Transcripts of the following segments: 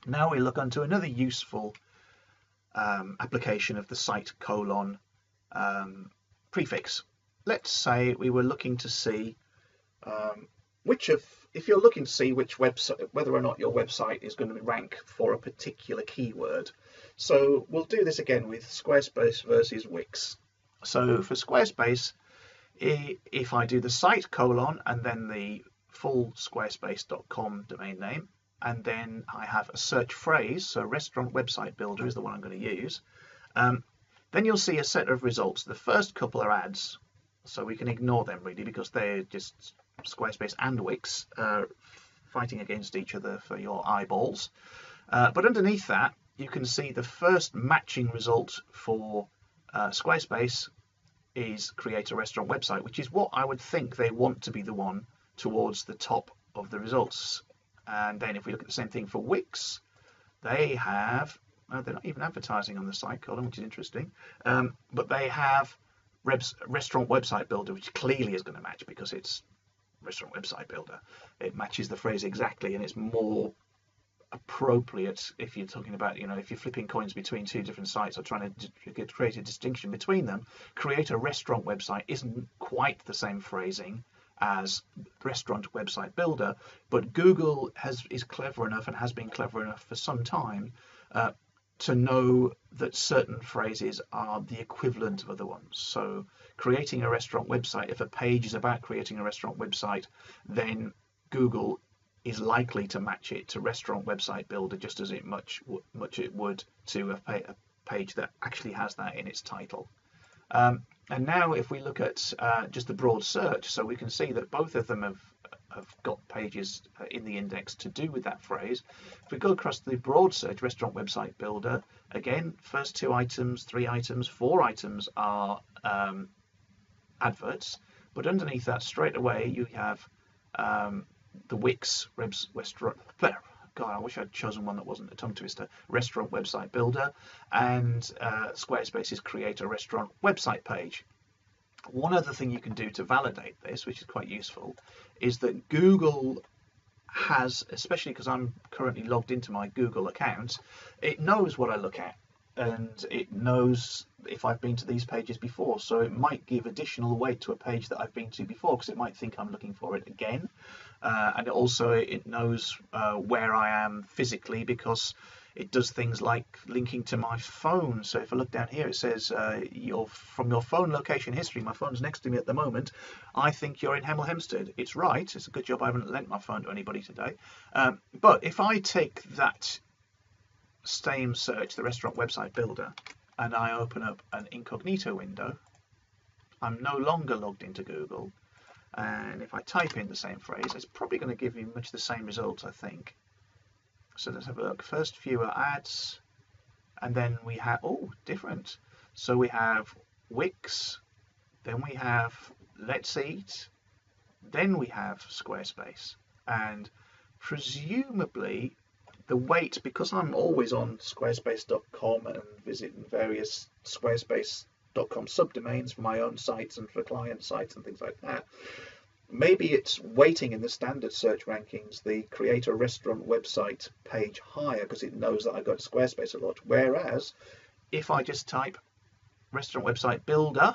Now we look onto another useful application of the site colon prefix. Let's say we were looking to see if you're looking to see which website, whether or not your website is going to rank for a particular keyword. So we'll do this again with Squarespace versus Wix. So for Squarespace, if I do the site colon and then the full squarespace.com domain name, and then I have a search phrase, so restaurant website builder is the one I'm going to use, then you'll see a set of results. The first couple are ads, so we can ignore them really because they're just Squarespace and Wix fighting against each other for your eyeballs. But underneath that, you can see the first matching result for Squarespace is create a restaurant website, which is what I would think they want to be the one towards the top of the results. And then if we look at the same thing for Wix, they have, they're not even advertising on the site column, which is interesting, but they have restaurant website builder, which clearly is going to match because it's restaurant website builder. It matches the phrase exactly, and it's more appropriate if you're talking about, if you're flipping coins between two different sites or trying to create a distinction between them. Create a restaurant website isn't quite the same phrasing as restaurant website builder, but Google is clever enough and has been clever enough for some time to know that certain phrases are the equivalent of other ones. So creating a restaurant website, if a page is about creating a restaurant website, then Google is likely to match it to restaurant website builder just as much it would to a page that actually has that in its title. And now if we look at just the broad search, so we can see that both of them have got pages in the index to do with that phrase. If we go across the broad search, restaurant website builder, again, first 2 items, 3 items, 4 items are adverts, but underneath that straight away you have the Wix restaurant. God, I wish I'd chosen one that wasn't a tongue twister. Restaurant website builder, and Squarespace's create a restaurant website page. One other thing you can do to validate this, which is quite useful, is that Google has, especially because I'm currently logged into my Google account, it knows what I look at and it knows if I've been to these pages before, so it might give additional weight to a page that I've been to before because it might think I'm looking for it again. And also it knows where I am physically because it does things like linking to my phone. So if I look down here, it says from your phone location history, my phone's next to me at the moment, I think you're in Hemel Hempstead. It's right. It's a good job I haven't lent my phone to anybody today. But if I take that same search, the restaurant website builder, and I open up an Incognito window, I'm no longer logged into Google. And if I type in the same phrase, it's probably going to give you much the same results, I think. So let's have a look. First few are ads, and then we have, different. So we have Wix, then we have Let's Eat, then we have Squarespace. And presumably the weight, because I'm always on squarespace.com and visiting various Squarespace.com subdomains for my own sites and for client sites and things like that, maybe it's weighting in the standard search rankings the create a restaurant website page higher because it knows that I go to Squarespace a lot. Whereas if I just type restaurant website builder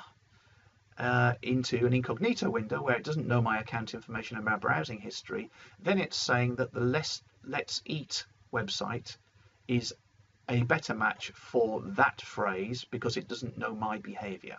into an Incognito window where it doesn't know my account information and my browsing history, then it's saying that the Let's Eat website is a better match for that phrase because it doesn't know my behavior.